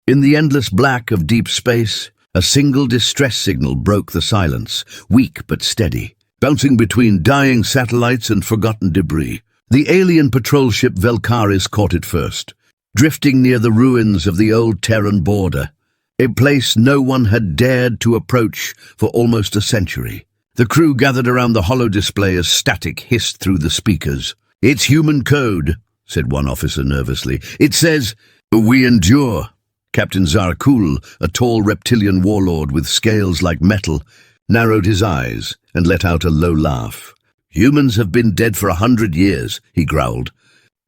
In the endless black of deep space, a single distress signal broke the silence, weak but steady, bouncing between dying satellites and forgotten debris. The alien patrol ship Velcaris caught it first, drifting near the ruins of the old Terran border, a place no one had dared to approach for almost a century. The crew gathered around the hollow display as static hissed through the speakers. "It's human code," said one officer nervously. "It says, 'We endure.'" Captain Zarkul, a tall reptilian warlord with scales like metal, narrowed his eyes and let out a low laugh. "Humans have been dead for 100 years, he growled.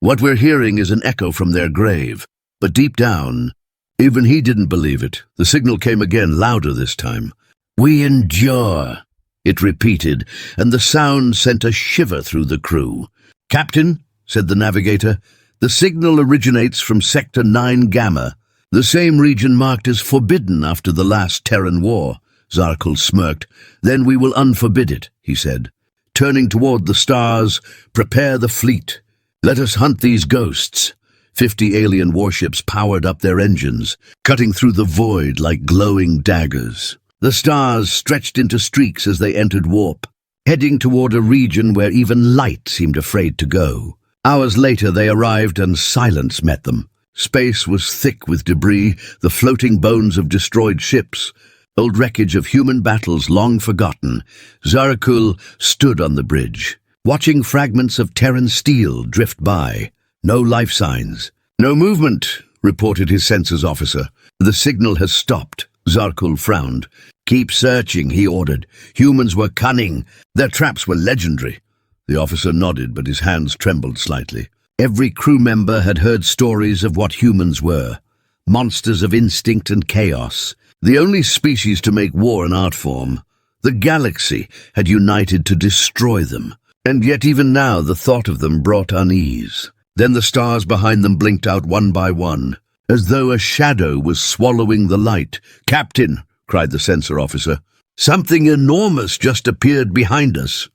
"What we're hearing is an echo from their grave." But deep down, even he didn't believe it. The signal came again, louder this time. "We endure," it repeated, and the sound sent a shiver through the crew. "Captain," said the navigator, "the signal originates from Sector 9 Gamma, the same region marked as forbidden after the last Terran war." Zarkul smirked. "Then we will unforbid it," he said. Turning toward the stars, "Prepare the fleet. Let us hunt these ghosts." 50 alien warships powered up their engines, cutting through the void like glowing daggers. The stars stretched into streaks as they entered warp, heading toward a region where even light seemed afraid to go. Hours later they arrived and silence met them. Space was thick with debris, the floating bones of destroyed ships, old wreckage of human battles long forgotten. Zarkul stood on the bridge, watching fragments of Terran steel drift by. No life signs. "No movement," reported his sensors officer. "The signal has stopped." Zarkul frowned. "Keep searching," he ordered. "Humans were cunning. Their traps were legendary." The officer nodded, but his hands trembled slightly. Every crew member had heard stories of what humans were. Monsters of instinct and chaos. The only species to make war an art form. The galaxy had united to destroy them. And yet even now the thought of them brought unease. Then the stars behind them blinked out one by one, as though a shadow was swallowing the light. "Captain," cried the sensor officer, "something enormous just appeared behind us."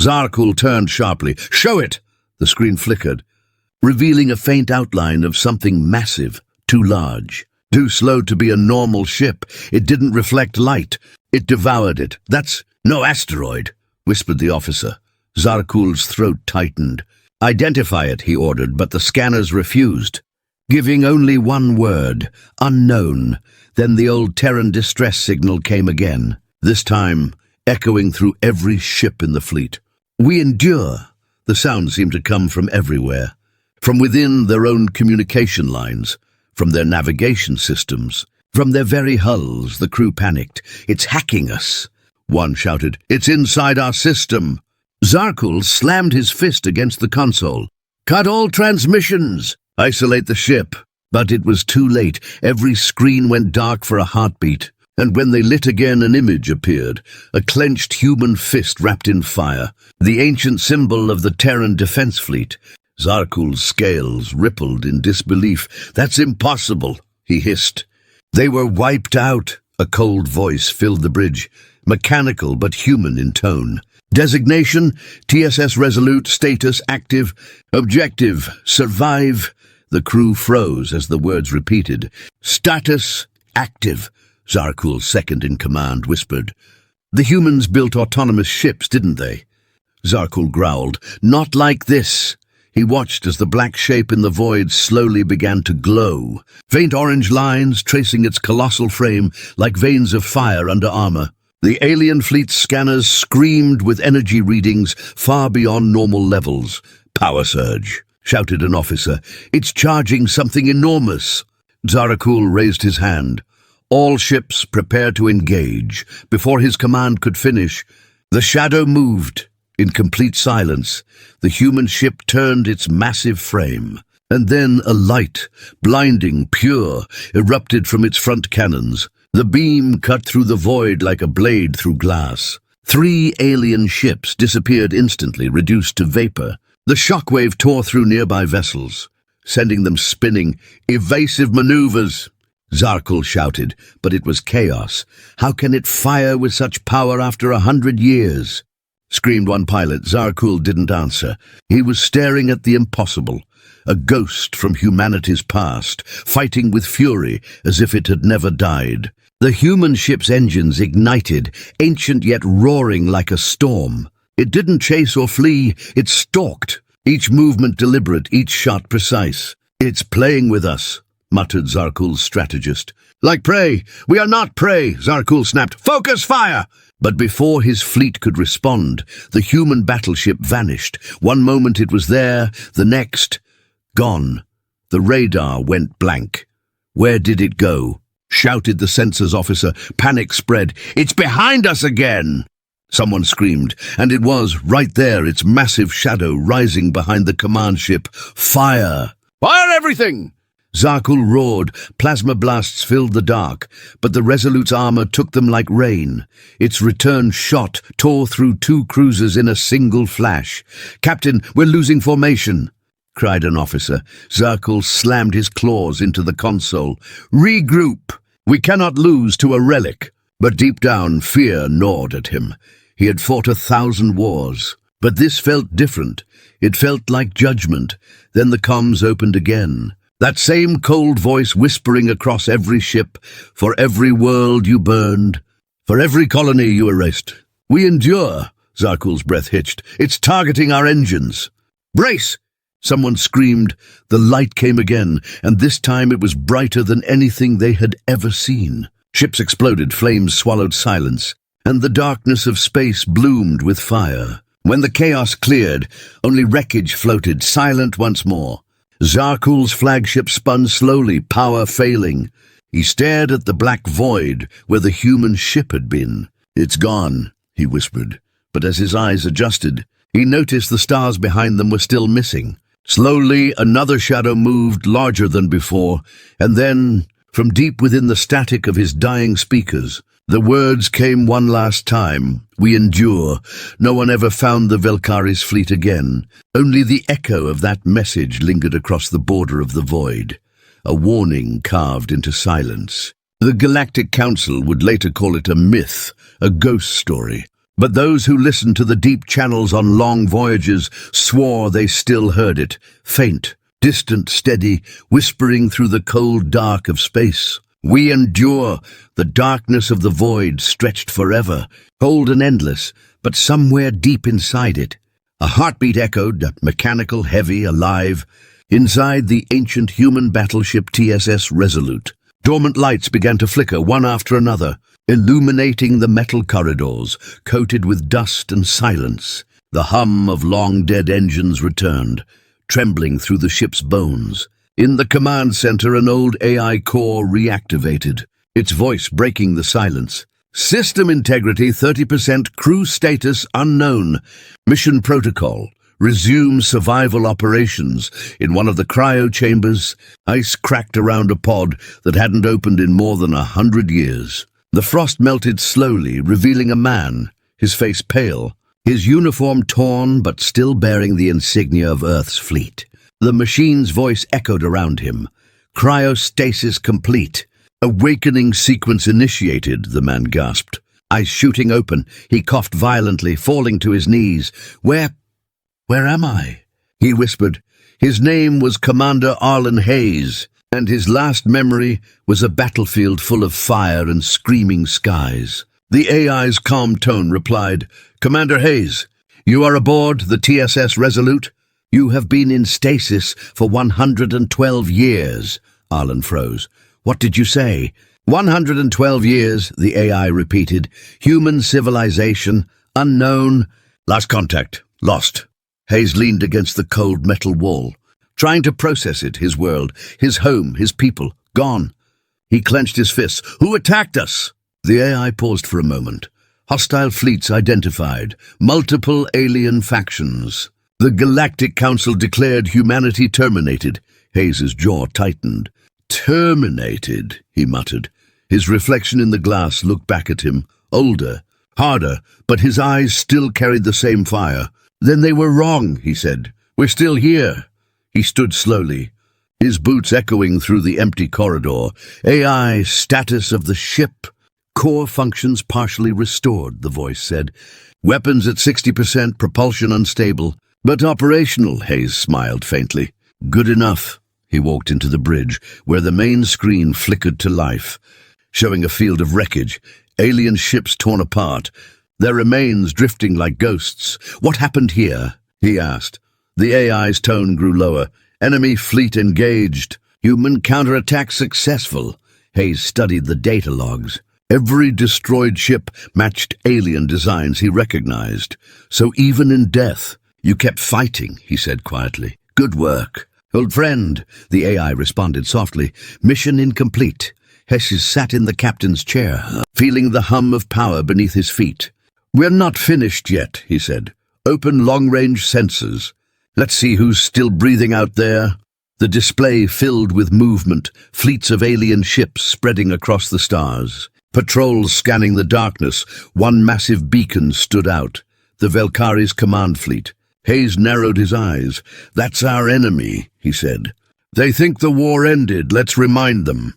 Zarkul turned sharply. "Show it!" The screen flickered, revealing a faint outline of something massive, too large, too slow to be a normal ship. It didn't reflect light. It devoured it. "That's no asteroid," whispered the officer. Zarkul's throat tightened. "Identify it," he ordered, but the scanners refused, giving only one word: unknown. Then the old Terran distress signal came again, this time echoing through every ship in the fleet. "We endure." The sound seemed to come from everywhere, from within their own communication lines, from their navigation systems, from their very hulls. The crew panicked. "It's hacking us," one shouted. "It's inside our system." Zarkul slammed his fist against the console. "Cut all transmissions! Isolate the ship!" But it was too late. Every screen went dark for a heartbeat, and when they lit again, an image appeared, a clenched human fist wrapped in fire, the ancient symbol of the Terran defense fleet. Zarkul's scales rippled in disbelief. "That's impossible," he hissed. "They were wiped out." A cold voice filled the bridge, mechanical but human in tone. "Designation, TSS Resolute, status active, objective, survive." The crew froze as the words repeated. "Status active," Zarkul's second-in-command whispered. "The humans built autonomous ships, didn't they?" Zarkul growled. "Not like this." He watched as the black shape in the void slowly began to glow, faint orange lines tracing its colossal frame like veins of fire under armor. The alien fleet's scanners screamed with energy readings far beyond normal levels. "Power surge," shouted an officer. "It's charging something enormous." Zarkul raised his hand. "All ships prepare to engage." Before his command could finish, the shadow moved. In complete silence, the human ship turned its massive frame, and then a light, blinding, pure, erupted from its front cannons. The beam cut through the void like a blade through glass. 3 alien ships disappeared instantly, reduced to vapor. The shockwave tore through nearby vessels, sending them spinning. "Evasive maneuvers!" Zarkul shouted, but it was chaos. "How can it fire with such power after 100 years?" screamed one pilot. Zarkul didn't answer. He was staring at the impossible. a ghost from humanity's past, fighting with fury as if it had never died. The human ship's engines ignited, ancient yet roaring like a storm. It didn't chase or flee, it stalked, each movement deliberate, each shot precise. "It's playing with us," muttered Zarkul's strategist. "Like prey! We are not prey!" Zarkul snapped. "Focus fire!" But before his fleet could respond, the human battleship vanished. One moment it was there, the next, gone. The radar went blank. "Where did it go?" shouted the sensors officer. Panic spread. "It's behind us again!" Someone screamed, and it was, right there, its massive shadow rising behind the command ship. "Fire! Fire everything!" Zarkul roared. Plasma blasts filled the dark, but the Resolute's armor took them like rain. Its return shot tore through two cruisers in a single flash. "Captain, we're losing formation!" cried an officer. Zarkul slammed his claws into the console. "Regroup! We cannot lose to a relic." But deep down, fear gnawed at him. He had fought 1,000 wars, but this felt different. It felt like judgment. Then the comms opened again. That same cold voice whispering across every ship, "For every world you burned, for every colony you erased. We endure." Zarkul's breath hitched. "It's targeting our engines." "Brace!" someone screamed. The light came again, and this time it was brighter than anything they had ever seen. Ships exploded, flames swallowed silence, and the darkness of space bloomed with fire. When the chaos cleared, only wreckage floated, silent once more. Zarkul's flagship spun slowly, power failing. He stared at the black void where the human ship had been. "It's gone," he whispered, but as his eyes adjusted, he noticed the stars behind them were still missing. Slowly, another shadow moved, larger than before, and then, from deep within the static of his dying speakers, the words came one last time. "We endure." No one ever found the Velkari's fleet again. Only the echo of that message lingered across the border of the void, a warning carved into silence. The Galactic Council would later call it a myth, a ghost story. But those who listened to the deep channels on long voyages swore they still heard it, faint, distant, steady, whispering through the cold dark of space. "We endure." The darkness of the void stretched forever, cold and endless, but somewhere deep inside it, a heartbeat echoed, mechanical, heavy, alive, inside the ancient human battleship TSS Resolute. Dormant lights began to flicker one after another, illuminating the metal corridors, coated with dust and silence. The hum of long-dead engines returned, trembling through the ship's bones. In the command center, an old AI core reactivated, its voice breaking the silence. "System integrity 30%, crew status unknown. Mission protocol. Resume survival operations." In one of the cryo chambers, ice cracked around a pod that hadn't opened in more than 100 years. The frost melted slowly, revealing a man, his face pale, his uniform torn but still bearing the insignia of Earth's fleet. The machine's voice echoed around him. "Cryostasis complete." "Awakening sequence initiated," the man gasped. Eyes shooting open, he coughed violently, falling to his knees. Where am I?" he whispered. His name was Commander Arlen Hayes, and his last memory was a battlefield full of fire and screaming skies. The AI's calm tone replied, "Commander Hayes, you are aboard the TSS Resolute? You have been in stasis for 112 years. Arlen froze. "What did you say?" 112 years, the AI repeated. "Human civilization, unknown. Last contact, lost." Hayes leaned against the cold metal wall, trying to process it, his world, his home, his people, gone. He clenched his fists. "Who attacked us?" The AI paused for a moment. Hostile fleets identified, multiple alien factions. The Galactic Council declared humanity terminated. Hayes's jaw tightened. "Terminated," he muttered. His reflection in the glass looked back at him, older, harder, but his eyes still carried the same fire. "Then they were wrong," he said. "We're still here." He stood slowly, his boots echoing through the empty corridor. "AI, status of the ship." "Core functions partially restored," the voice said. "Weapons at 60%, propulsion unstable. But operational," Hayes smiled faintly. Good enough. He walked into the bridge, where the main screen flickered to life, showing a field of wreckage, alien ships torn apart, their remains drifting like ghosts. What happened here? He asked. The AI's tone grew lower. Enemy fleet engaged. Human counterattack successful. Hayes studied the data logs. Every destroyed ship matched alien designs he recognized. So even in death, you kept fighting, he said quietly. Good work. Old friend, the AI responded softly. Mission incomplete. Heshes sat in the captain's chair, feeling the hum of power beneath his feet. We're not finished yet, he said. Open long-range sensors. Let's see who's still breathing out there. The display filled with movement, fleets of alien ships spreading across the stars. Patrols scanning the darkness. One massive beacon stood out. The Velkari's command fleet. Hayes narrowed his eyes. That's our enemy, he said. They think the war ended. Let's remind them.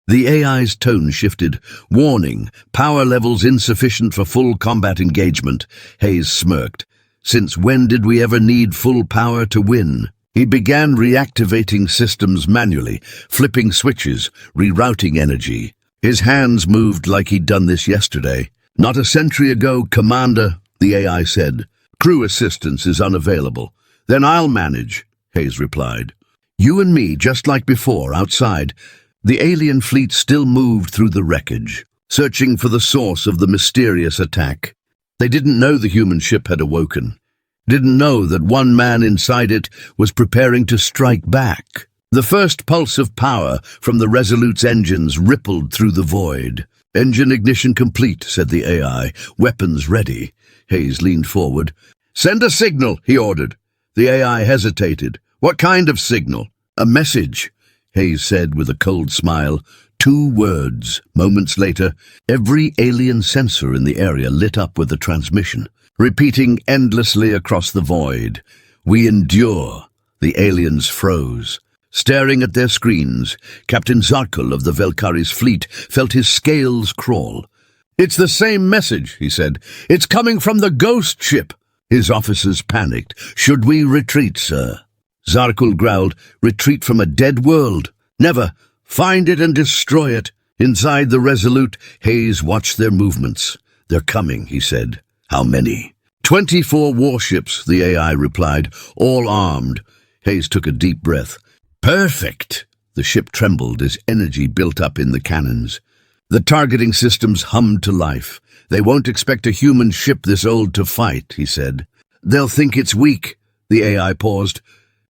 The AI's tone shifted. Warning, power levels insufficient for full combat engagement. Hayes smirked. Since when did we ever need full power to win? He began reactivating systems manually, flipping switches, rerouting energy. His hands moved like he'd done this yesterday. Not a century ago, Commander, the AI said. Crew assistance is unavailable. Then I'll manage, Hayes replied. You and me, just like before, outside. The alien fleet still moved through the wreckage, searching for the source of the mysterious attack. They didn't know the human ship had awoken. Didn't know that one man inside it was preparing to strike back. The first pulse of power from the Resolute's engines rippled through the void. Engine ignition complete, said the AI. Weapons ready. Hayes leaned forward. Send a signal, he ordered. The AI hesitated. What kind of signal? A message, Hayes said with a cold smile. 2 words. Moments later, every alien sensor in the area lit up with the transmission, repeating endlessly across the void. We endure. The aliens froze. Staring at their screens, Captain Zarkul of the Velkari's fleet felt his scales crawl. It's the same message, he said. It's coming from the ghost ship. His officers panicked. Should we retreat, sir? Zarkul growled. Retreat from a dead world? Never. Find it and destroy it. Inside the Resolute, Hayes watched their movements. They're coming, he said. How many? 24 warships, the AI replied, all armed. Hayes took a deep breath. Perfect! The ship trembled as energy built up in the cannons. The targeting systems hummed to life. They won't expect a human ship this old to fight, he said. They'll think it's weak. The AI paused.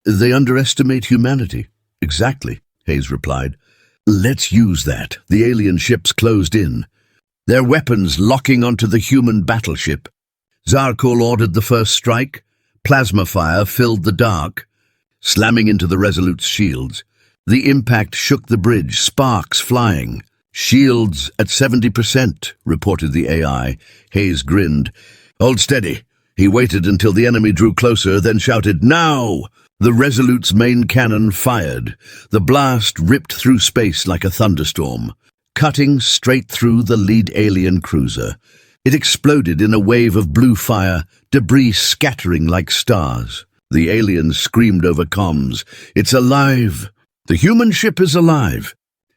They underestimate humanity. Exactly, Hayes replied. Let's use that. The alien ships closed in, their weapons locking onto the human battleship. Zarkul ordered the first strike. Plasma fire filled the dark, slamming into the Resolute's shields. The impact shook the bridge, sparks flying. Shields at 70%, reported the AI. Hayes grinned. Hold steady. He waited until the enemy drew closer, then shouted, Now! The Resolute's main cannon fired. The blast ripped through space like a thunderstorm, cutting straight through the lead alien cruiser. It exploded in a wave of blue fire, debris scattering like stars. The aliens screamed over comms. It's alive! The human ship is alive!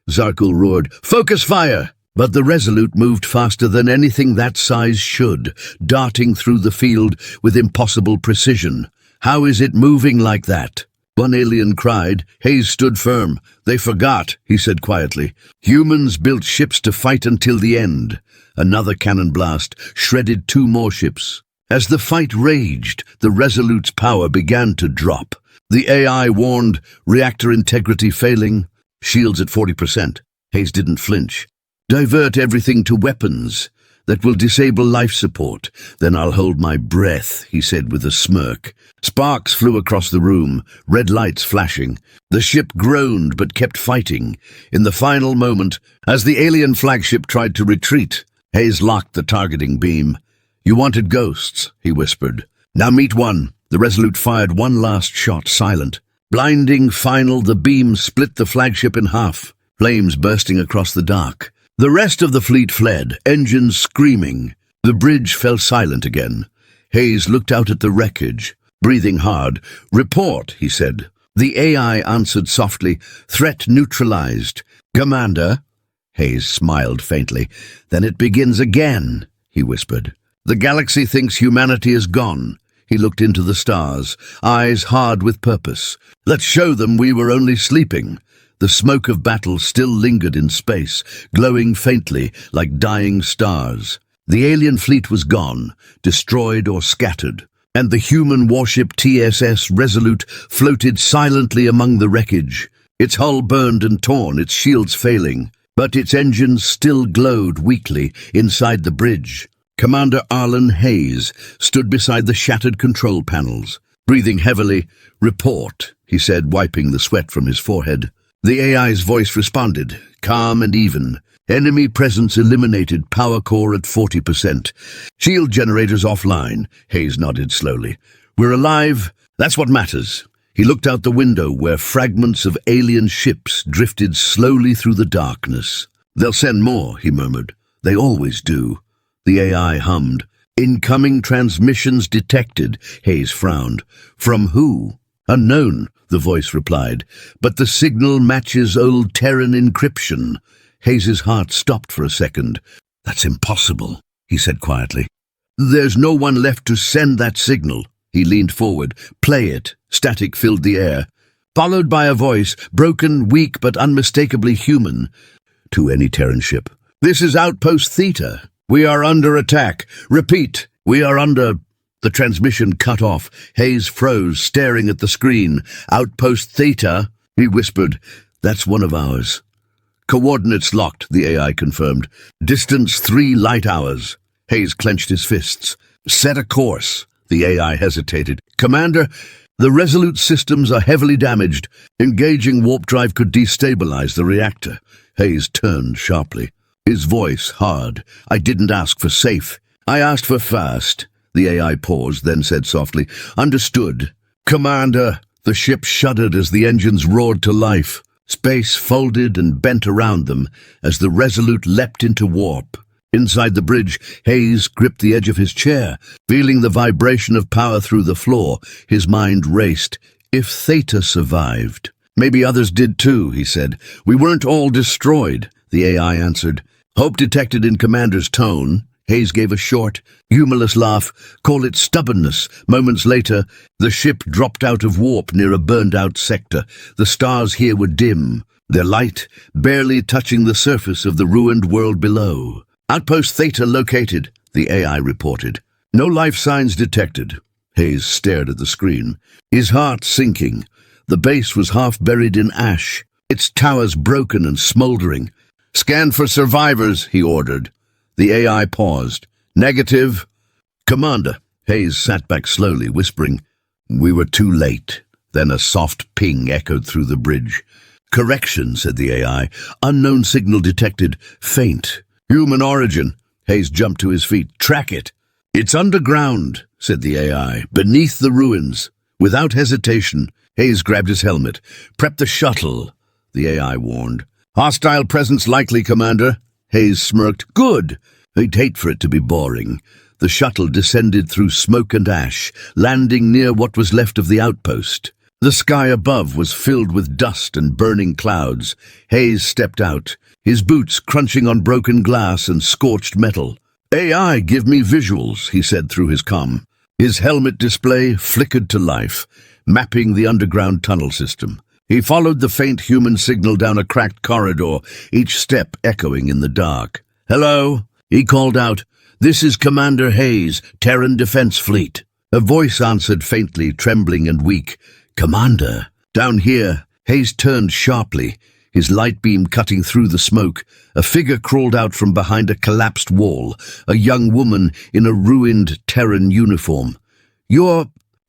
Zarkul roared, Focus fire! But the Resolute moved faster than anything that size should, darting through the field with impossible precision. How is it moving like that? One alien cried. Hayes stood firm. They forgot, he said quietly. Humans built ships to fight until the end. Another cannon blast shredded 2 more ships. As the fight raged, the Resolute's power began to drop. The AI warned, reactor integrity failing, shields at 40%. Hayes didn't flinch. Divert everything to weapons that will disable life support. Then I'll hold my breath, he said with a smirk. Sparks flew across the room, red lights flashing. The ship groaned but kept fighting. In the final moment, as the alien flagship tried to retreat, Hayes locked the targeting beam. You wanted ghosts, he whispered. Now meet one. The Resolute fired one last shot, silent. Blinding final, the beam split the flagship in half, flames bursting across the dark. The rest of the fleet fled, engines screaming. The bridge fell silent again. Hayes looked out at the wreckage, breathing hard. Report, he said. The AI answered softly, "Threat neutralized." "Commander?" Hayes smiled faintly. "Then it begins again," he whispered. "The galaxy thinks humanity is gone." He looked into the stars, eyes hard with purpose. "Let's show them we were only sleeping." The smoke of battle still lingered in space, glowing faintly like dying stars. The alien fleet was gone, destroyed or scattered, and the human warship TSS Resolute floated silently among the wreckage. Its hull burned and torn, its shields failing, but its engines still glowed weakly inside the bridge. Commander Arlen Hayes stood beside the shattered control panels. Breathing heavily, "Report," he said, wiping the sweat from his forehead. The AI's voice responded, calm and even. "Enemy presence eliminated, power core at 40%. Shield generators offline." Hayes nodded slowly. "We're alive. That's what matters." He looked out the window where fragments of alien ships drifted slowly through the darkness. "They'll send more," he murmured. "They always do." The AI hummed. "Incoming transmissions detected," Hayes frowned. "From who?" "Unknown," the voice replied. "But the signal matches old Terran encryption." Hayes's heart stopped for a second. "That's impossible," he said quietly. "There's no one left to send that signal." He leaned forward. "Play it." Static filled the air, followed by a voice, broken, weak, but unmistakably human. "To any Terran ship. This is Outpost Theta. We are under attack. Repeat, we are under—" The transmission cut off. Hayes froze, staring at the screen. "Outpost Theta," he whispered. "That's one of ours." "Coordinates locked," the AI confirmed. "Distance 3 light hours." Hayes clenched his fists. "Set a course." The AI hesitated. "Commander, the Resolute systems are heavily damaged. Engaging warp drive could destabilize the reactor." Hayes turned sharply, his voice hard. "I didn't ask for safe. I asked for fast." The AI paused, then said softly, "Understood." "Commander!" The ship shuddered as the engines roared to life. Space folded and bent around them as the Resolute leapt into warp. Inside the bridge, Hayes gripped the edge of his chair, feeling the vibration of power through the floor. His mind raced. If Theta survived, maybe others did too, he said. "We weren't all destroyed," the AI answered. Hope detected in Commander's tone. Hayes gave a short, humorless laugh. "Call it stubbornness." Moments later, the ship dropped out of warp near a burned-out sector. The stars here were dim, their light barely touching the surface of the ruined world below. "Outpost Theta located," the AI reported. "No life signs detected." Hayes stared at the screen, his heart sinking. The base was half buried in ash, its towers broken and smoldering. "Scan for survivors," he ordered. The AI paused. "Negative." "Commander." Hayes sat back slowly, whispering. "We were too late." Then a soft ping echoed through the bridge. "Correction," said the AI. "Unknown signal detected. Faint. Human origin." Hayes jumped to his feet. "Track it." "It's underground," said the AI, "beneath the ruins." Without hesitation, Hayes grabbed his helmet. "Prep the shuttle," the AI warned. "Hostile presence likely, Commander." Hayes smirked. "Good. I'd hate for it to be boring." The shuttle descended through smoke and ash, landing near what was left of the outpost. The sky above was filled with dust and burning clouds. Hayes stepped out, his boots crunching on broken glass and scorched metal. "AI, give me visuals," he said through his comm. His helmet display flickered to life, mapping the underground tunnel system. He followed the faint human signal down a cracked corridor, each step echoing in the dark. "Hello?" he called out. "This is Commander Hayes, Terran Defense Fleet." A voice answered faintly, trembling and weak. "Commander." Down here, Hayes turned sharply, his light beam cutting through the smoke. A figure crawled out from behind a collapsed wall, a young woman in a ruined Terran uniform.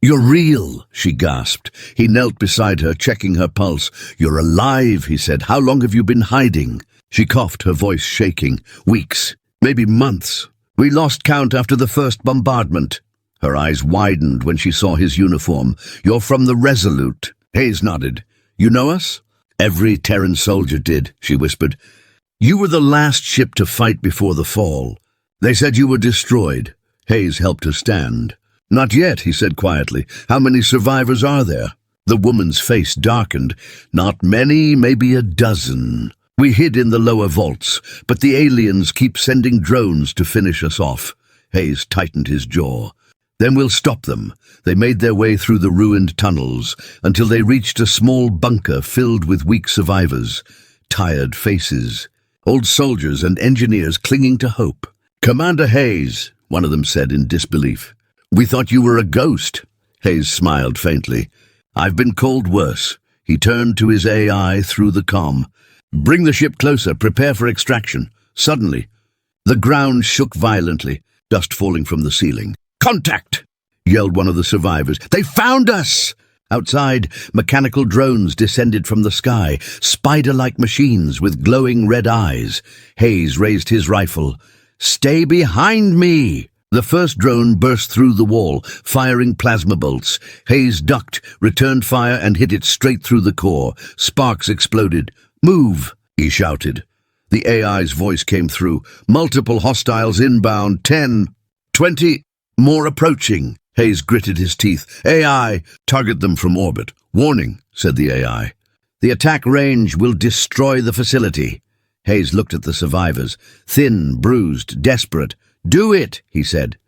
You're real," she gasped. He knelt beside her, checking her pulse. "You're alive," he said. "How long have you been hiding?" She coughed, her voice shaking. "Weeks, maybe months. We lost count after the first bombardment." Her eyes widened when she saw his uniform. "You're from the Resolute." Hayes nodded. "You know us?" "Every Terran soldier did," she whispered. "You were the last ship to fight before the fall. They said you were destroyed." Hayes helped her stand. "Not yet," he said quietly. "How many survivors are there?" The woman's face darkened. Not many, maybe a dozen. We hid in the lower vaults, but the aliens keep sending drones to finish us off. Hayes tightened his jaw. Then we'll stop them. They made their way through the ruined tunnels until they reached a small bunker filled with weak survivors, tired faces, old soldiers and engineers clinging to hope. "Commander Hayes," one of them said in disbelief. "We thought you were a ghost." Hayes smiled faintly. "I've been called worse." He turned to his AI through the comm. "Bring the ship closer. Prepare for extraction." Suddenly, the ground shook violently, dust falling from the ceiling. "Contact!" yelled one of the survivors. "They found us!" Outside, mechanical drones descended from the sky, spider-like machines with glowing red eyes. Hayes raised his rifle. "Stay behind me!" The first drone burst through the wall, firing plasma bolts. Hayes ducked, returned fire, and hit it straight through the core. Sparks exploded. "Move!" he shouted. The AI's voice came through. "Multiple hostiles inbound. 10, 20, more approaching." Hayes gritted his teeth. "AI, target them from orbit." "Warning," said the AI. "The attack range will destroy the facility." Hayes looked at the survivors, thin, bruised, desperate. "Do it," he said.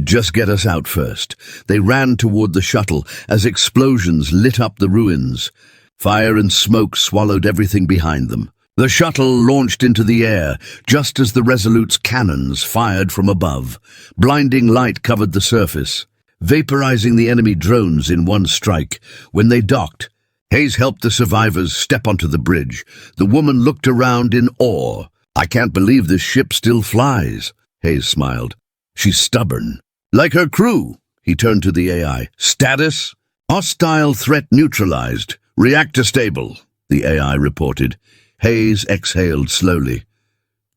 "Just get us out first." They ran toward the shuttle as explosions lit up the ruins. Fire and smoke swallowed everything behind them. The shuttle launched into the air just as the Resolute's cannons fired from above. Blinding light covered the surface, vaporizing the enemy drones in one strike. When they docked, Hayes helped the survivors step onto the bridge. The woman looked around in awe. "I can't believe this ship still flies." Hayes smiled. "She's stubborn. Like her crew." He turned to the AI. "Status? Hostile threat neutralized. Reactor stable," the AI reported. Hayes exhaled slowly.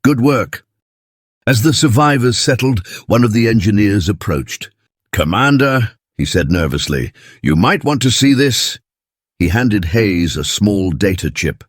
"Good work." As the survivors settled, one of the engineers approached. "Commander," he said nervously, "you might want to see this." He handed Hayes a small data chip.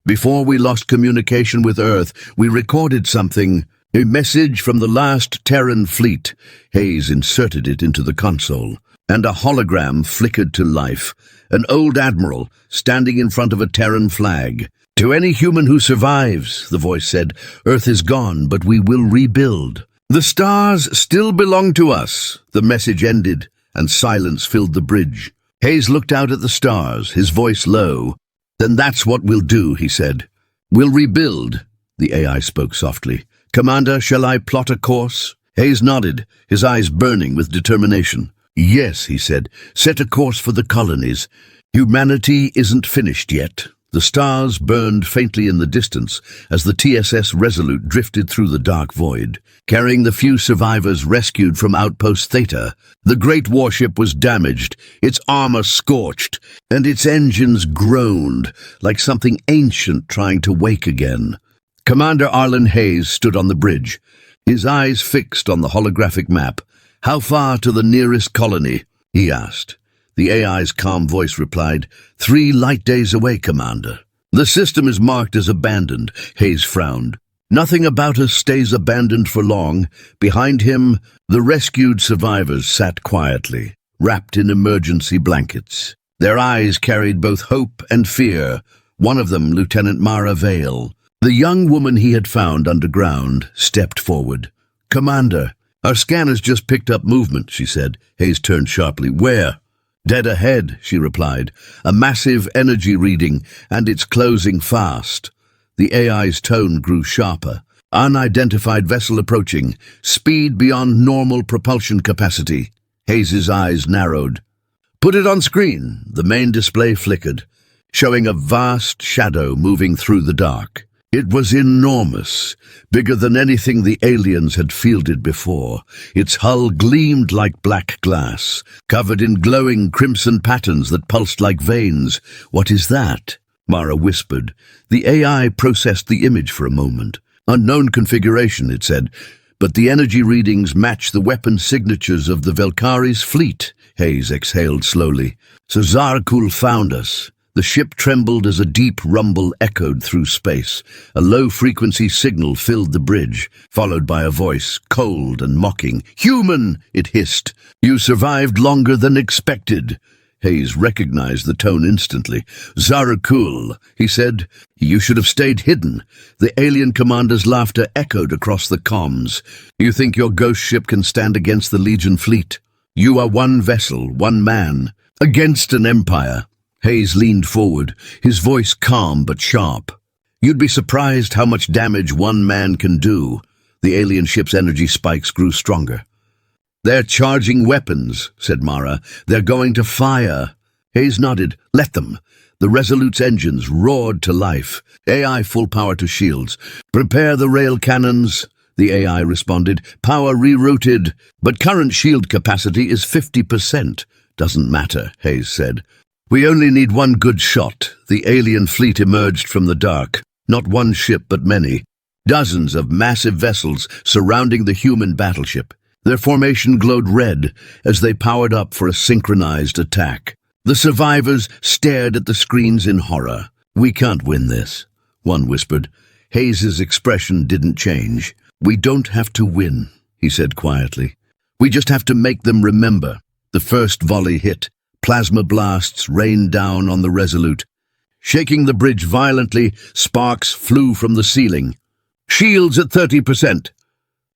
"Before we lost communication with Earth, we recorded something. A message from the last Terran fleet." Hayes inserted it into the console, and a hologram flickered to life. An old admiral standing in front of a Terran flag. "To any human who survives," the voice said, "Earth is gone, but we will rebuild. The stars still belong to us." The message ended, and silence filled the bridge. Hayes looked out at the stars, his voice low. "Then that's what we'll do," he said. "We'll rebuild." The AI spoke softly. "Commander, shall I plot a course?" Hayes nodded, his eyes burning with determination. "Yes," he said, "set a course for the colonies. Humanity isn't finished yet." The stars burned faintly in the distance as the TSS Resolute drifted through the dark void, carrying the few survivors rescued from Outpost Theta. The great warship was damaged, its armor scorched, and its engines groaned like something ancient trying to wake again. Commander Arlen Hayes stood on the bridge, his eyes fixed on the holographic map. "How far to the nearest colony?" he asked. The AI's calm voice replied, 3 light days away, Commander." "The system is marked as abandoned," Hayes frowned. "Nothing about us stays abandoned for long." Behind him, the rescued survivors sat quietly, wrapped in emergency blankets. Their eyes carried both hope and fear, one of them Lieutenant Mara Vale. The young woman he had found underground stepped forward. "Commander, our scanners just picked up movement," she said. Hayes turned sharply. "Where?" "Dead ahead," she replied. "A massive energy reading, and it's closing fast." The AI's tone grew sharper. "Unidentified vessel approaching. Speed beyond normal propulsion capacity." Hayes's eyes narrowed. "Put it on screen." The main display flickered, showing a vast shadow moving through the dark. It was enormous, bigger than anything the aliens had fielded before. Its hull gleamed like black glass, covered in glowing crimson patterns that pulsed like veins. "What is that?" Mara whispered. The AI processed the image for a moment. "Unknown configuration," it said, "but the energy readings match the weapon signatures of the Velkari's fleet." Hayes exhaled slowly. "So Zarakul found us." The ship trembled as a deep rumble echoed through space. A low-frequency signal filled the bridge, followed by a voice, cold and mocking. "Human!" it hissed. "You survived longer than expected." Hayes recognized the tone instantly. "Zarakul," he said. "You should have stayed hidden." The alien commander's laughter echoed across the comms. "You think your ghost ship can stand against the Legion fleet? You are one vessel, one man, against an empire." Hayes leaned forward, his voice calm but sharp. "You'd be surprised how much damage one man can do." The alien ship's energy spikes grew stronger. "They're charging weapons," said Mara. "They're going to fire." Hayes nodded. "Let them." The Resolute's engines roared to life. AI full power to shields. "Prepare the rail cannons," the AI responded. "Power rerouted, but current shield capacity is 50%. "Doesn't matter," Hayes said. "We only need one good shot." The alien fleet emerged from the dark. Not one ship, but many. Dozens of massive vessels surrounding the human battleship. Their formation glowed red as they powered up for a synchronized attack. The survivors stared at the screens in horror. "We can't win this," one whispered. Hayes's expression didn't change. "We don't have to win," he said quietly. "We just have to make them remember." The first volley hit. Plasma blasts rained down on the Resolute. Shaking the bridge violently, sparks flew from the ceiling. "Shields at 30%.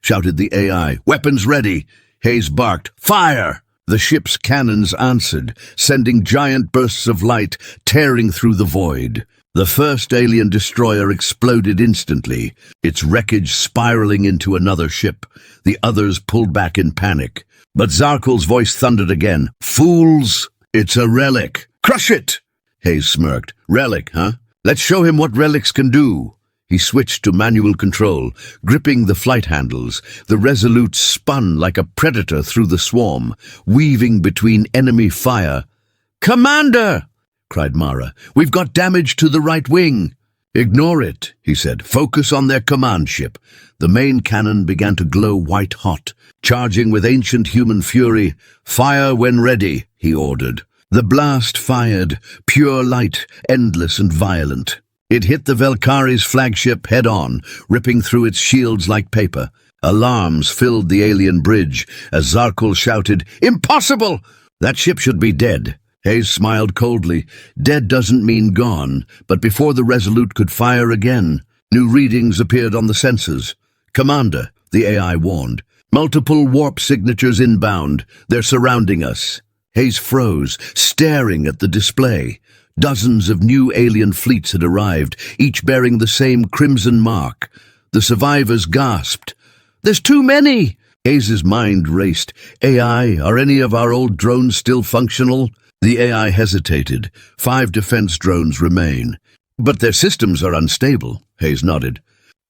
shouted the AI. "Weapons ready." Hayes barked, "Fire!" The ship's cannons answered, sending giant bursts of light tearing through the void. The first alien destroyer exploded instantly, its wreckage spiraling into another ship. The others pulled back in panic. But Zarkul's voice thundered again. "Fools! It's a relic! Crush it!" Hayes smirked. "Relic, huh? Let's show him what relics can do." He switched to manual control, gripping the flight handles. The Resolute spun like a predator through the swarm, weaving between enemy fire. "Commander!" cried Mara. "We've got damage to the right wing." "Ignore it," he said. "Focus on their command ship." The main cannon began to glow white-hot, charging with ancient human fury. "Fire when ready," he ordered. The blast fired, pure light, endless and violent. It hit the Valkyries' flagship head-on, ripping through its shields like paper. Alarms filled the alien bridge as Zarkul shouted, "Impossible! That ship should be dead." Hayes smiled coldly. Dead doesn't mean gone, but before the Resolute could fire again, new readings appeared on the sensors. "Commander," the AI warned. "Multiple warp signatures inbound. They're surrounding us." Hayes froze, staring at the display. Dozens of new alien fleets had arrived, each bearing the same crimson mark. The survivors gasped. "There's too many!" Hayes's mind raced. "AI, are any of our old drones still functional?" The AI hesitated. 5 defense drones remain. "But their systems are unstable," Hayes nodded.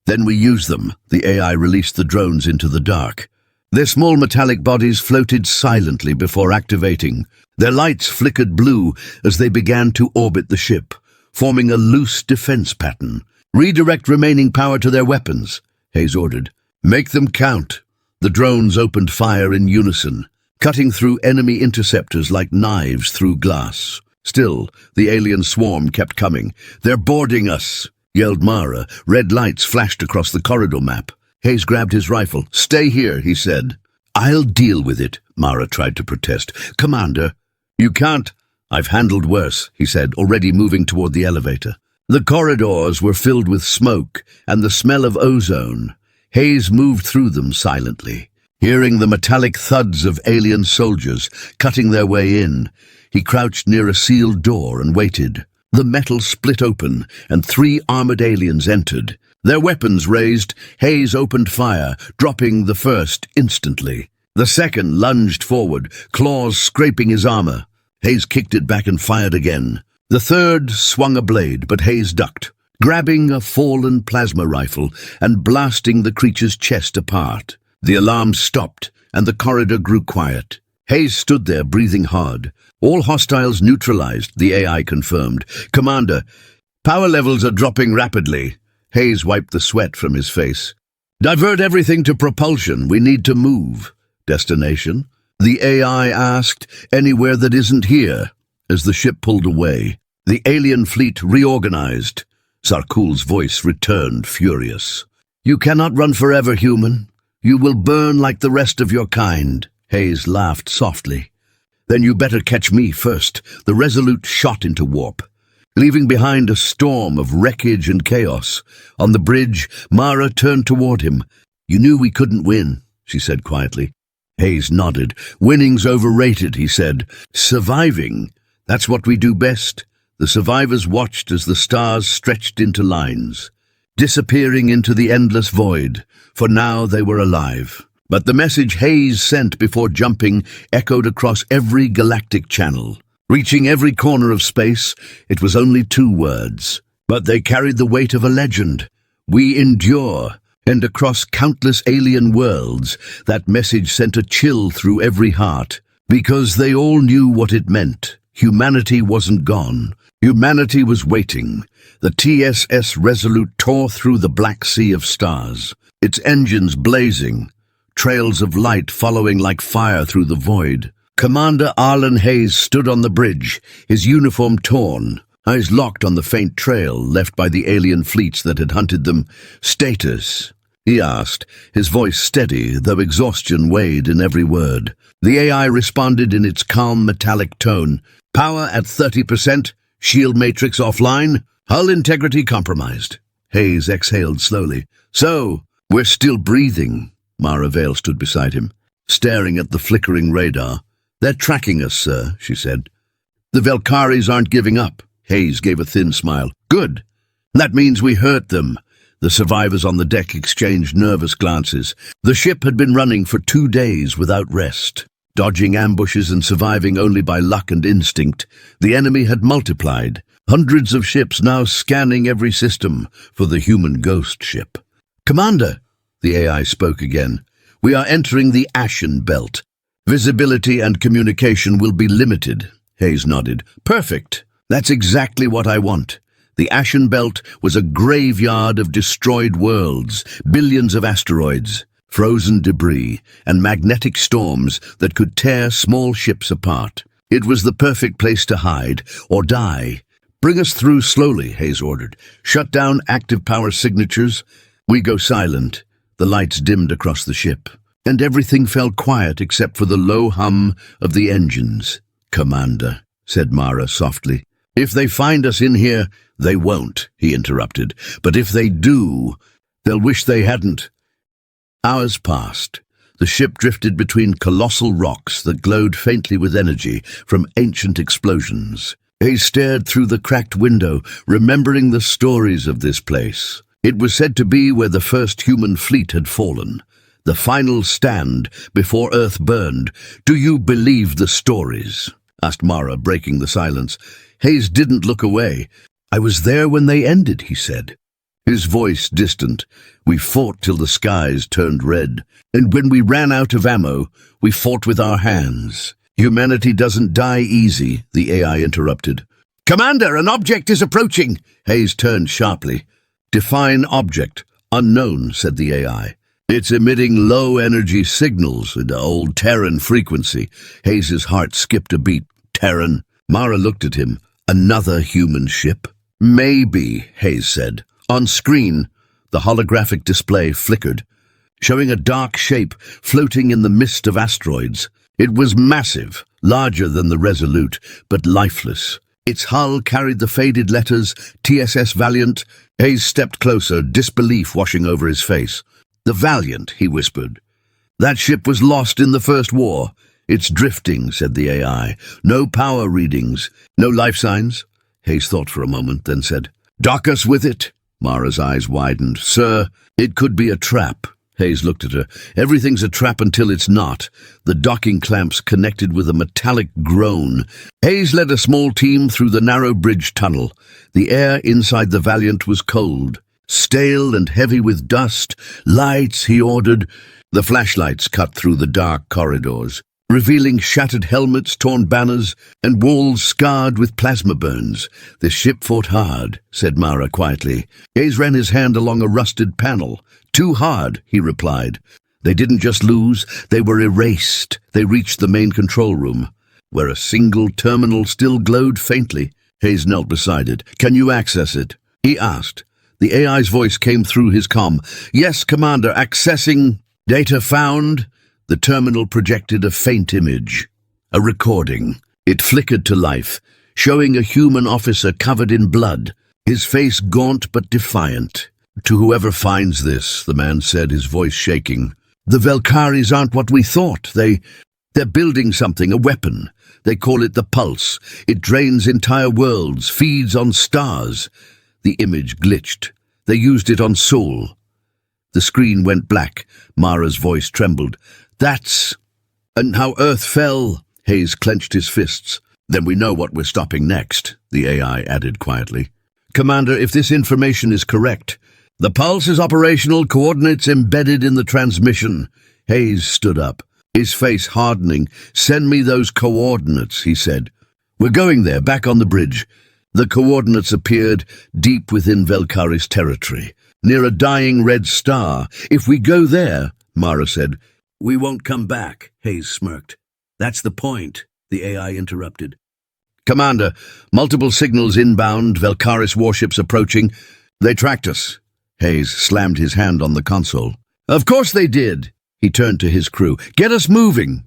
"Then we use them." The AI released the drones into the dark. Their small metallic bodies floated silently before activating. Their lights flickered blue as they began to orbit the ship, forming a loose defense pattern. "Redirect remaining power to their weapons," Hayes ordered. "Make them count." The drones opened fire in unison, cutting through enemy interceptors like knives through glass. Still, the alien swarm kept coming. "They're boarding us," yelled Mara. Red lights flashed across the corridor map. Hayes grabbed his rifle. "Stay here," he said. "I'll deal with it," Mara tried to protest. "Commander." "You can't." "I've handled worse," he said, already moving toward the elevator. The corridors were filled with smoke and the smell of ozone. Hayes moved through them silently, hearing the metallic thuds of alien soldiers cutting their way in. He crouched near a sealed door and waited. The metal split open, and 3 armored aliens entered. Their weapons raised, Hayes opened fire, dropping the first instantly. The second lunged forward, claws scraping his armor. Hayes kicked it back and fired again. The third swung a blade, but Hayes ducked, grabbing a fallen plasma rifle and blasting the creature's chest apart. The alarm stopped, and the corridor grew quiet. Hayes stood there, breathing hard. "All hostiles neutralized," the AI confirmed. "Commander, power levels are dropping rapidly." Hayes wiped the sweat from his face. "Divert everything to propulsion. We need to move." "Destination?" the AI asked. "Anywhere that isn't here." As the ship pulled away, the alien fleet reorganized. Zarkul's voice returned, furious. "You cannot run forever, human. You will burn like the rest of your kind." Hayes laughed softly. Then you better catch me first. The Resolute shot into warp, leaving behind a storm of wreckage and chaos. On the bridge, Mara turned toward him. You knew we couldn't win, she said quietly. Hayes nodded. Winning's overrated, he said. Surviving, that's what we do best. The survivors watched as the stars stretched into lines, disappearing into the endless void, for now they were alive. But the message Hayes sent before jumping echoed across every galactic channel. Reaching every corner of space, it was only 2 words, but they carried the weight of a legend. We endure. And across countless alien worlds, that message sent a chill through every heart, because they all knew what it meant. Humanity wasn't gone. Humanity was waiting. The TSS Resolute tore through the black sea of stars, its engines blazing, trails of light following like fire through the void. Commander Arlen Hayes stood on the bridge, his uniform torn, eyes locked on the faint trail left by the alien fleets that had hunted them. Status, he asked, his voice steady, though exhaustion weighed in every word. The AI responded in its calm metallic tone. Power at 30%, shield matrix offline, hull integrity compromised. Hayes exhaled slowly. So, we're still breathing. Mara Vale stood beside him, staring at the flickering radar. They're tracking us, sir, she said. The Velkaris aren't giving up. Hayes gave a thin smile. Good. That means we hurt them. The survivors on the deck exchanged nervous glances. The ship had been running for 2 days without rest, dodging ambushes and surviving only by luck and instinct. The enemy had multiplied, hundreds of ships now scanning every system for the human ghost ship. Commander, the AI spoke again, we are entering the Ashen Belt. Visibility and communication will be limited. Hayes nodded. Perfect. That's exactly what I want. The Ashen Belt was a graveyard of destroyed worlds, billions of asteroids, frozen debris, and magnetic storms that could tear small ships apart. It was the perfect place to hide or die. Bring us through slowly, Hayes ordered. Shut down active power signatures. We go silent. The lights dimmed across the ship, and everything fell quiet except for the low hum of the engines. Commander, said Mara softly. If they find us in here, they won't, he interrupted. But if they do, they'll wish they hadn't. Hours passed. The ship drifted between colossal rocks that glowed faintly with energy from ancient explosions. He stared through the cracked window, remembering the stories of this place. It was said to be where the first human fleet had fallen, the final stand before Earth burned. Do you believe the stories? Asked Mara, breaking the silence. Hayes didn't look away. I was there when they ended, he said, his voice distant. We fought till the skies turned red, and when we ran out of ammo, we fought with our hands. Humanity doesn't die easy, the AI interrupted. Commander, an object is approaching! Hayes turned sharply. Define object. Unknown, said the AI. It's emitting low-energy signals at old Terran frequency. Hayes's heart skipped a beat. Terran. Mara looked at him. Another human ship? Maybe, Hayes said. On screen, the holographic display flickered, showing a dark shape floating in the mist of asteroids. It was massive, larger than the Resolute, but lifeless. Its hull carried the faded letters, TSS Valiant. Hayes stepped closer, disbelief washing over his face. The Valiant, he whispered. That ship was lost in the First War. It's drifting, said the AI. No power readings, no life signs. Hayes thought for a moment, then said, Dock us with it. Mara's eyes widened. Sir, it could be a trap. Hayes looked at her. Everything's a trap until it's not. The docking clamps connected with a metallic groan. Hayes led a small team through the narrow bridge tunnel. The air inside the Valiant was cold, stale and heavy with dust. Lights, he ordered. The flashlights cut through the dark corridors, revealing shattered helmets, torn banners, and walls scarred with plasma burns. The ship fought hard, said Mara quietly. Hayes ran his hand along a rusted panel. Too hard, he replied. They didn't just lose, they were erased. They reached the main control room, where a single terminal still glowed faintly. Hayes knelt beside it. Can you access it? He asked. The AI's voice came through his comm. Yes, Commander, accessing. Data found. The terminal projected a faint image. A recording. It flickered to life, showing a human officer covered in blood, his face gaunt but defiant. "To whoever finds this," the man said, his voice shaking, "the Velkaris aren't what we thought. They're building something, a weapon. They call it the Pulse. It drains entire worlds, feeds on stars." The image glitched. "They used it on Sol." The screen went black. Mara's voice trembled. "That's... and how Earth fell." Hayes clenched his fists. "Then we know what we're stopping next," the AI added quietly. "Commander, if this information is correct, the Pulse is operational, coordinates embedded in the transmission." Hayes stood up, his face hardening. "Send me those coordinates," he said. "We're going there, back on the bridge." The coordinates appeared deep within Velkaris territory, near a dying red star. "If we go there," Mara said. "We won't come back," Hayes smirked. "That's the point," the AI interrupted. "Commander, multiple signals inbound, Velkaris warships approaching. They tracked us." Hayes slammed his hand on the console. "Of course they did." He turned to his crew. "Get us moving."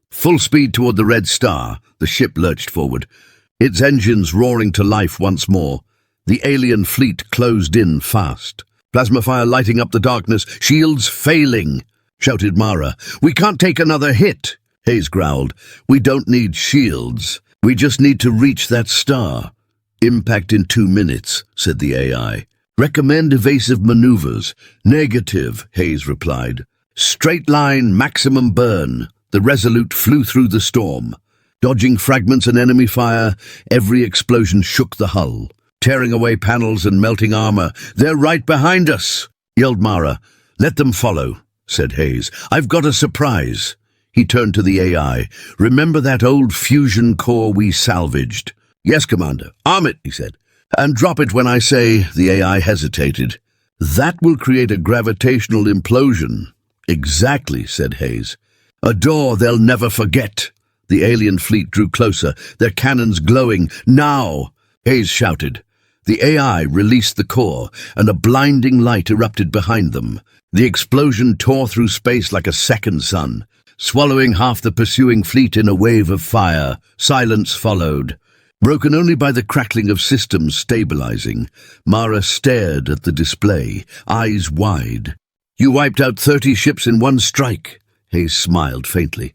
Full speed toward the red star, the ship lurched forward, its engines roaring to life once more. The alien fleet closed in fast. Plasma fire lighting up the darkness, shields failing, shouted Mara. "We can't take another hit," Hayes growled. "We don't need shields. We just need to reach that star." "Impact in 2 minutes," said the AI. "Recommend evasive maneuvers." "Negative," Hayes replied. "Straight line, maximum burn." The Resolute flew through the storm. Dodging fragments and enemy fire, every explosion shook the hull, tearing away panels and melting armor. "They're right behind us," yelled Mara. "Let them follow," said Hayes. "I've got a surprise." He turned to the AI. "Remember that old fusion core we salvaged?" "Yes, Commander." "Arm it," he said. "And drop it when I say." The AI hesitated. "That will create a gravitational implosion." "Exactly," said Hayes. "A door they'll never forget." The alien fleet drew closer, their cannons glowing. "Now!" Hayes shouted. The AI released the core, and a blinding light erupted behind them. The explosion tore through space like a second sun, swallowing half the pursuing fleet in a wave of fire. Silence followed, broken only by the crackling of systems stabilizing. Mara stared at the display, eyes wide. "You wiped out 30 ships in one strike," Hayes smiled faintly.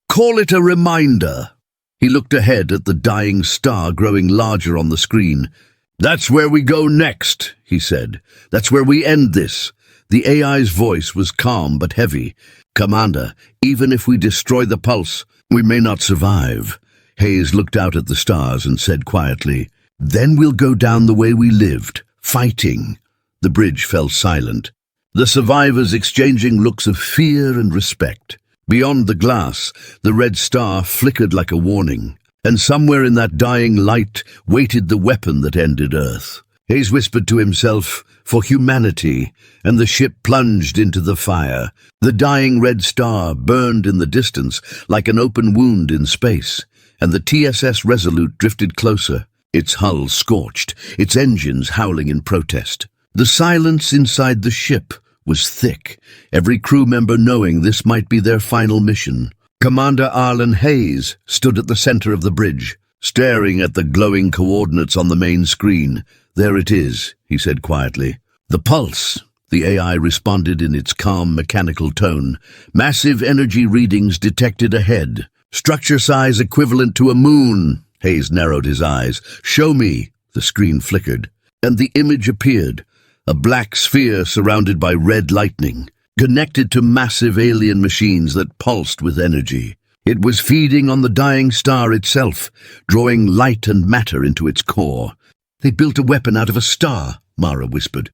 "Call it a reminder." He looked ahead at the dying star growing larger on the screen. "That's where we go next," he said. "That's where we end this." The AI's voice was calm but heavy. "Commander, even if we destroy the Pulse, we may not survive." Hayes looked out at the stars and said quietly, "Then we'll go down the way we lived, fighting." The bridge fell silent, the survivors exchanging looks of fear and respect. Beyond the glass, the red star flickered like a warning, and somewhere in that dying light waited the weapon that ended Earth. Hayes whispered to himself, "For humanity," and the ship plunged into the fire. The dying red star burned in the distance like an open wound in space, and the TSS Resolute drifted closer, its hull scorched, its engines howling in protest. The silence inside the ship was thick, every crew member knowing this might be their final mission. Commander Arlen Hayes stood at the center of the bridge, staring at the glowing coordinates on the main screen. "There it is," he said quietly. "The Pulse," the AI responded in its calm, mechanical tone. "Massive energy readings detected ahead. Structure size equivalent to a moon." Hayes narrowed his eyes. "Show me." The screen flickered, and the image appeared. A black sphere surrounded by red lightning, connected to massive alien machines that pulsed with energy. It was feeding on the dying star itself, drawing light and matter into its core. "They built a weapon out of a star," Mara whispered.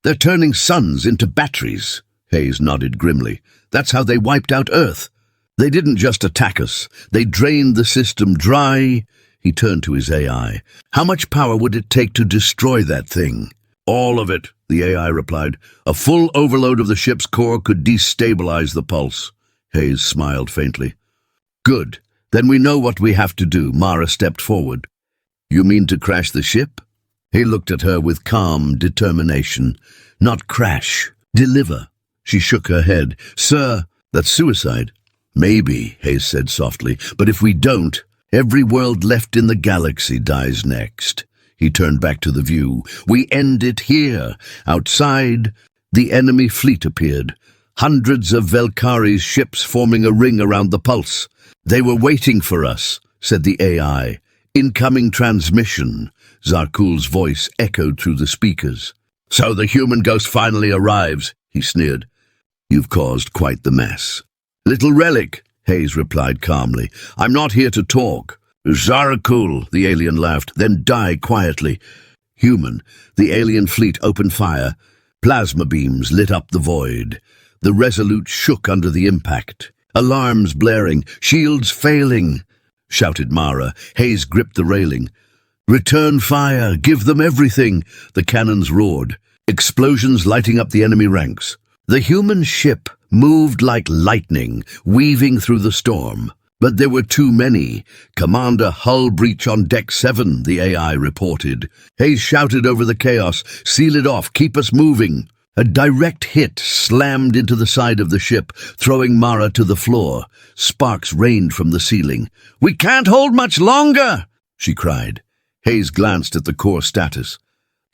"They're turning suns into batteries." Hayes nodded grimly. "That's how they wiped out Earth. They didn't just attack us. They drained the system dry." He turned to his AI. "How much power would it take to destroy that thing?" "All of it," the AI replied. "A full overload of the ship's core could destabilize the Pulse." Hayes smiled faintly. "Good. Then we know what we have to do." Mara stepped forward. "You mean to crash the ship?" He looked at her with calm determination. "Not crash. Deliver." She shook her head. "Sir, that's suicide." Maybe, Hayes said softly, but if we don't, every world left in the galaxy dies next. He turned back to the view. We end it here. Outside, the enemy fleet appeared. Hundreds of Velkari's ships forming a ring around the pulse. They were waiting for us, said the AI. Incoming transmission. Zarkul's voice echoed through the speakers. So the human ghost finally arrives, he sneered. You've caused quite the mess. Little relic, Hayes replied calmly. I'm not here to talk. Zarkul, the alien laughed, then died quietly. Human, the alien fleet opened fire. Plasma beams lit up the void. The Resolute shook under the impact. Alarms blaring, shields failing, shouted Mara. Hayes gripped the railing. Return fire, give them everything, the cannons roared. Explosions lighting up the enemy ranks. The human ship moved like lightning, weaving through the storm. But there were too many. Commander, hull breach on deck 7, the AI reported. Hayes shouted over the chaos, seal it off, keep us moving. A direct hit slammed into the side of the ship, throwing Mara to the floor. Sparks rained from the ceiling. We can't hold much longer, she cried. Hayes glanced at the core status.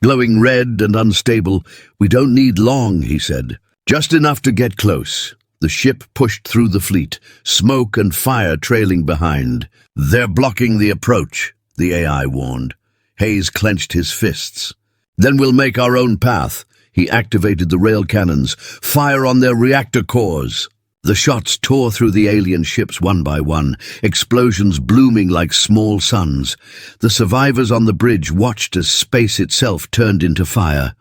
Glowing red and unstable. We don't need long, he said. Just enough to get close. The ship pushed through the fleet, smoke and fire trailing behind. They're blocking the approach, the AI warned. Hayes clenched his fists. Then we'll make our own path. He activated the rail cannons. Fire on their reactor cores. The shots tore through the alien ships one by one, explosions blooming like small suns. The survivors on the bridge watched as space itself turned into fire.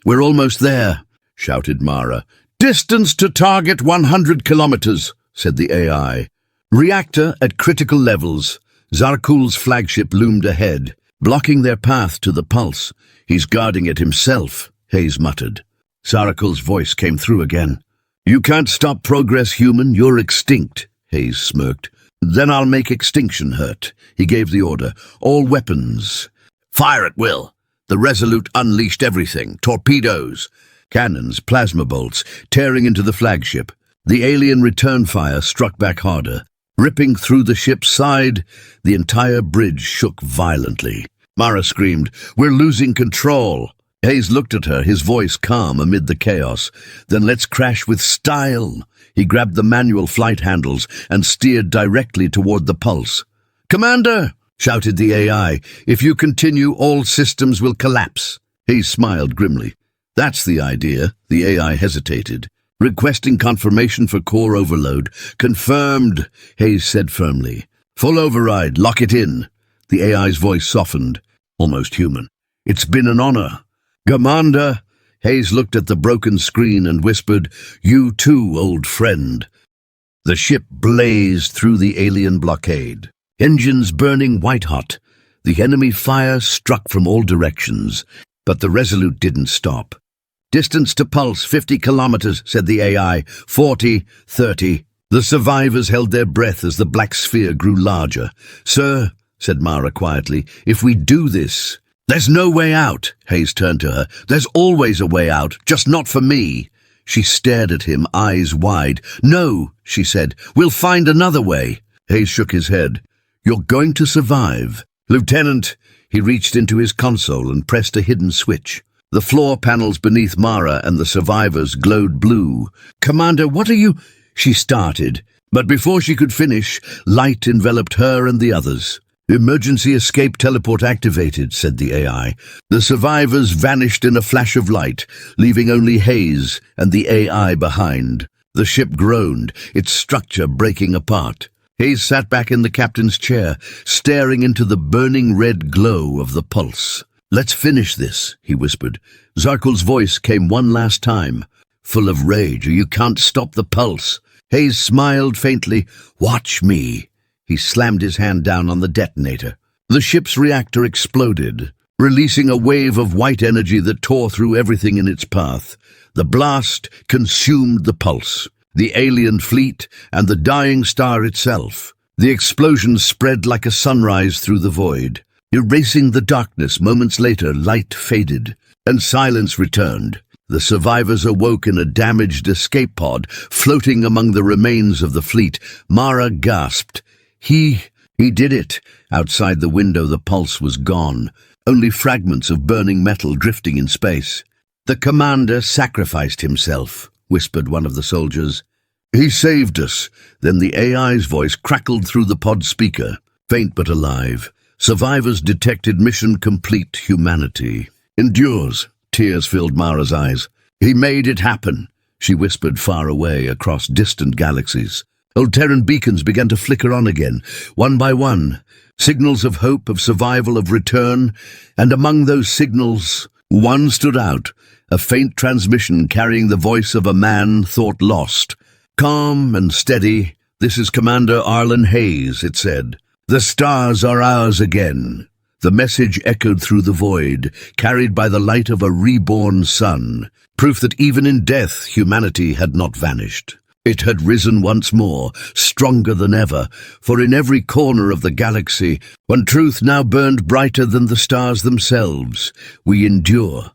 We're almost there, shouted Mara. Distance to target 100 kilometers, said the AI. Reactor at critical levels. Zarkul's flagship loomed ahead, blocking their path to the pulse. He's guarding it himself, Hayes muttered. Zarkul's voice came through again. You can't stop progress, human. You're extinct, Hayes smirked. Then I'll make extinction hurt. He gave the order. All weapons. Fire at will. The Resolute unleashed everything. Torpedoes. Cannons, plasma bolts, tearing into the flagship. The alien return fire struck back harder. Ripping through the ship's side, the entire bridge shook violently. Mara screamed, We're losing control. Hayes looked at her, his voice calm amid the chaos. Then let's crash with style. He grabbed the manual flight handles and steered directly toward the pulse. Commander, shouted the AI, if you continue, all systems will collapse. Hayes smiled grimly. That's the idea, the AI hesitated. Requesting confirmation for core overload. Confirmed, Hayes said firmly. Full override, lock it in. The AI's voice softened, almost human. It's been an honor. Commander, Hayes looked at the broken screen and whispered, You too, old friend. The ship blazed through the alien blockade. Engines burning white-hot. The enemy fire struck from all directions, but the Resolute didn't stop. Distance to pulse 50 kilometers, said the AI. 40, 30. The survivors held their breath as the black sphere grew larger. Sir, said Mara quietly, if we do this... There's no way out, Hayes turned to her. There's always a way out, just not for me. She stared at him, eyes wide. No, she said, we'll find another way. Hayes shook his head. You're going to survive. Lieutenant, he reached into his console and pressed a hidden switch. The floor panels beneath Mara and the survivors glowed blue. Commander, what are you... She started, but before she could finish, light enveloped her and the others. Emergency escape teleport activated, said the AI. The survivors vanished in a flash of light, leaving only Hayes and the AI behind. The ship groaned, its structure breaking apart. Hayes sat back in the captain's chair, staring into the burning red glow of the pulse. Let's finish this, he whispered. Zarkul's voice came one last time, full of rage. You can't stop the pulse. Hayes smiled faintly. Watch me. He slammed his hand down on the detonator. The ship's reactor exploded, releasing a wave of white energy that tore through everything in its path. The blast consumed the pulse, the alien fleet, and the dying star itself. The explosion spread like a sunrise through the void. Erasing the darkness, moments later, light faded, and silence returned. The survivors awoke in a damaged escape pod, floating among the remains of the fleet. Mara gasped. He did it. Outside the window, the pulse was gone. Only fragments of burning metal drifting in space. The commander sacrificed himself, whispered one of the soldiers. He saved us. Then the AI's voice crackled through the pod speaker. Faint but alive. Survivors detected mission complete. Humanity endures. Tears filled Mara's eyes. He made it happen, she whispered far away across distant galaxies. Old Terran beacons began to flicker on again, one by one. Signals of hope, of survival, of return. And among those signals, one stood out. A faint transmission carrying the voice of a man thought lost. Calm and steady. This is Commander Arlen Hayes, it said. The stars are ours again. The message echoed through the void, carried by the light of a reborn sun, proof that even in death humanity had not vanished. It had risen once more, stronger than ever, for in every corner of the galaxy, one truth now burned brighter than the stars themselves. We endure.